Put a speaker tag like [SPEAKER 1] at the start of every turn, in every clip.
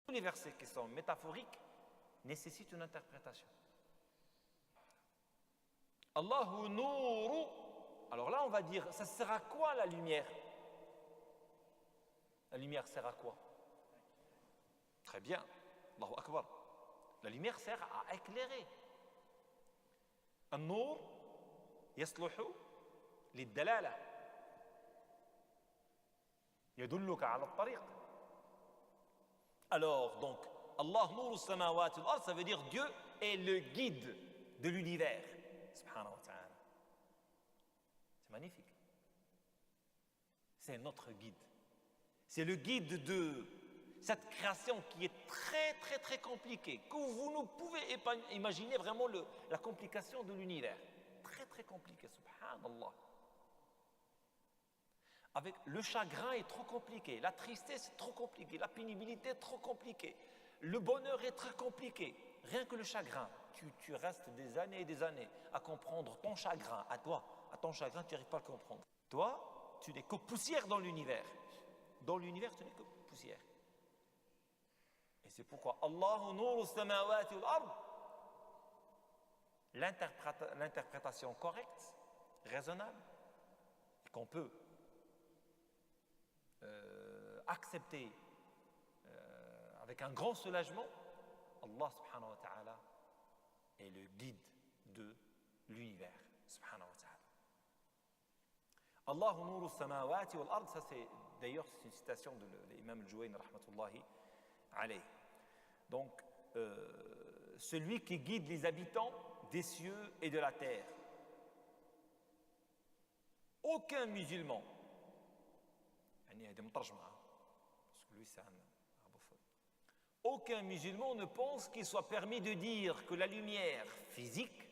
[SPEAKER 1] Tous les versets qui sont métaphoriques nécessitent une interprétation. Allahu Nouru. Alors là, on va dire, ça sert à quoi la lumière? La lumière sert à quoi? Très bien. Allahu Akbar. La lumière sert à éclairer. An-Nour yasluhu lid-dalala. Yadulluka ala at-tariq. Alors, donc, Allah Nour as-samawati wal-ard, ça veut dire Dieu est le guide de l'univers. Subhanahu wa ta'ala. C'est magnifique. C'est notre guide. C'est le guide de cette création qui est très, très, très compliquée, que vous ne pouvez imaginer vraiment la complication de l'univers. Très, très compliqué, subhanallah. Avec le chagrin est trop compliqué, la tristesse est trop compliquée, la pénibilité est trop compliquée, le bonheur est très compliqué. Rien que le chagrin, tu restes des années et des années à comprendre ton chagrin, à toi, à ton chagrin, tu n'arrives pas à le comprendre. Toi, tu n'es que poussière dans l'univers. Dans l'univers, tu n'es que poussière. Et c'est pourquoi Allahu Nour as-samawati wal-ard, l'interprétation correcte, raisonnable, et qu'on peut accepter avec un grand soulagement, Allah subhanahu wa ta'ala est le guide de l'univers subhanahu wa ta'ala. Allahu Nour as-samawati wal-ard, ça c'est d'ailleurs c'est une citation de l'imam al-Juwayni rahmatullahi alayh. Donc celui qui guide les habitants des cieux et de la terre. Aucun musulman, parce que lui c'est un arabophone, aucun musulman ne pense qu'il soit permis de dire que la lumière physique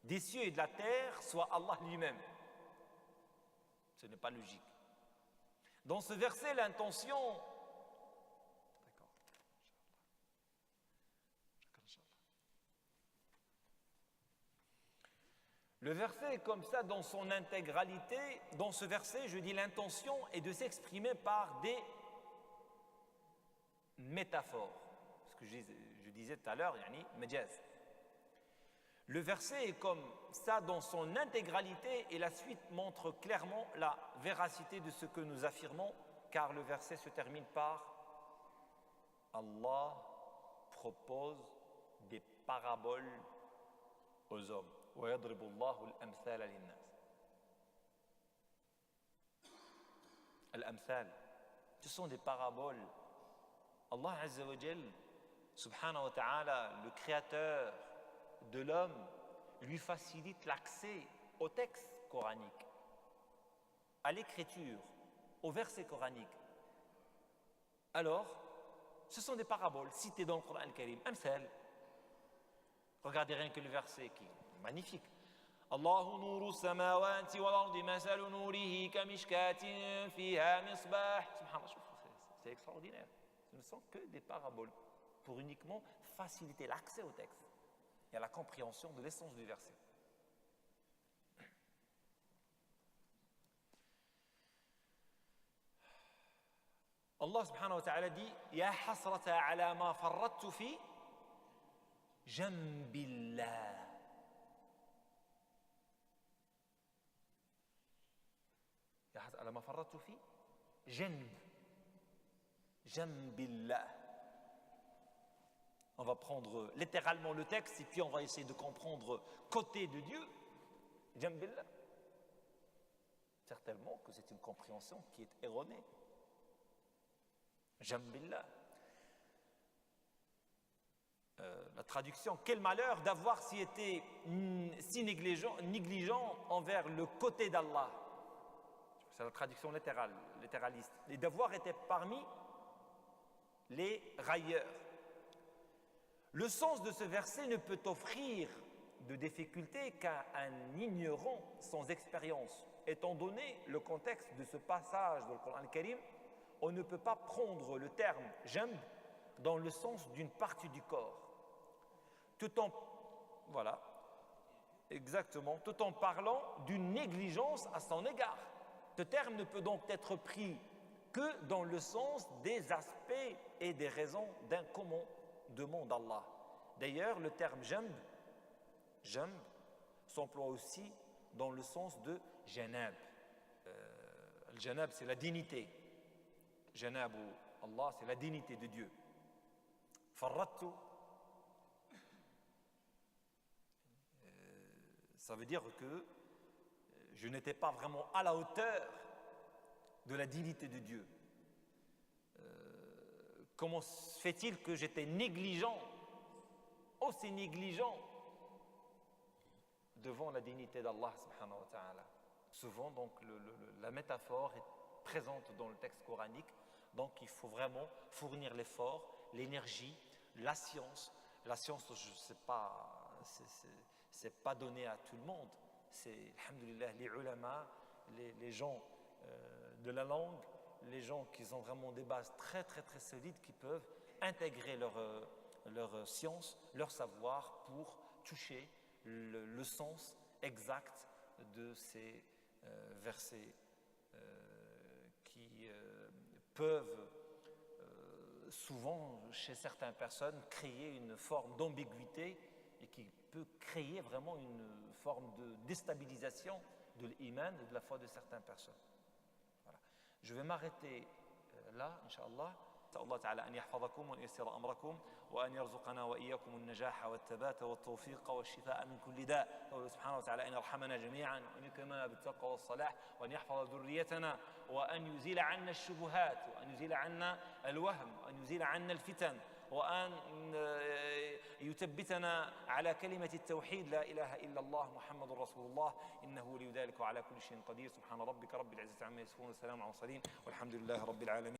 [SPEAKER 1] des cieux et de la terre soit Allah lui-même. Ce n'est pas logique. Dans ce verset, l'intention... D'accord. Le verset est comme ça dans son intégralité. Dans ce verset, je dis l'intention est de s'exprimer par des métaphores. Ce que je disais tout à l'heure, yani majaz. Le verset est comme ça dans son intégralité et la suite montre clairement la véracité de ce que nous affirmons, car le verset se termine par Allah propose des paraboles aux hommes. وَيَضْرِبُ اللَّهُ الْأَمْثَالَ لِلنَّاسِ. Al-Amthal, ce sont des paraboles. Allah Azza wa Jal, subhanahu wa ta'ala, le créateur de l'homme, lui facilite l'accès au texte coranique, à l'écriture, au verset coranique. Alors, ce sont des paraboles citées dans le Coran al-Karim. Amthal. Regardez rien que le verset qui est magnifique. Allahu nouru samawati wal ardi masalu nourihi kamishkatin fiha misbah. Subhanallah, c'est extraordinaire. Ce ne sont que des paraboles pour uniquement faciliter l'accès au texte et à la compréhension de l'essence du verset. Allah subhanahu wa ta'ala dit Ya hasrata ala ma farrattu fi jambillah. Ya hasrata ala ma farrattu fi jambillah. On va prendre littéralement le texte et puis on va essayer de comprendre côté de Dieu. Jambillah. Certainement que c'est une compréhension qui est erronée. Jambillah. La traduction, quel malheur d'avoir si été si négligent envers le côté d'Allah. C'est la traduction littéraliste. Et d'avoir été parmi les railleurs. Le sens de ce verset ne peut offrir de difficulté qu'à un ignorant sans expérience. Étant donné le contexte de ce passage dans le Coran al-Karim, on ne peut pas prendre le terme « jamb » dans le sens d'une partie du corps. Tout en parlant d'une négligence à son égard. Ce terme ne peut donc être pris que dans le sens des aspects et des raisons d'un commandement d'Allah. D'ailleurs, le terme jamb s'emploie aussi dans le sens de janab. Le janab, c'est la dignité. Janab ou Allah, c'est la dignité de Dieu. Farrattu, ça veut dire que je n'étais pas vraiment à la hauteur de la dignité de Dieu. Comment se fait-il que j'étais négligent, aussi négligent devant la dignité d'Allah subhanahu wa ta'ala? Souvent, donc, la métaphore est présente dans le texte coranique, donc il faut vraiment fournir l'effort, l'énergie, la science. La science, je ne sais pas, c'est pas donné à tout le monde. C'est, alhamdoulilah, les ulama, les gens de la langue, les gens qui ont vraiment des bases très très très solides, qui peuvent intégrer leur science, leur savoir pour toucher le sens exact de ces versets qui peuvent souvent, chez certaines personnes, créer une forme d'ambiguïté et qui peut créer vraiment une forme de déstabilisation de l'iman et de la foi de certaines personnes. Voilà. Je vais m'arrêter là, Inch'Allah. أسأل الله تعالى أن يحفظكم وأن ييسر أمركم وأن يرزقنا وإياكم النجاح والثبات والتوفيق والشفاء من كل داء. أسأله سبحانه وتعالى أن يرحمنا جميعا وأن يكرمنا بالتقوى والصلاح وأن يحفظ ذريتنا وأن يزيل عنا الشبهات وأن يزيل عنا الوهم وأن يزيل عنا الفتن وأن يثبتنا على كلمة التوحيد لا إله إلا الله محمد رسول الله إنه ولي ذلك وعلى كل شيء قدير. سبحان ربك رب العزة عما يصفون وسلام على المرسلين والحمد لله رب العالمين.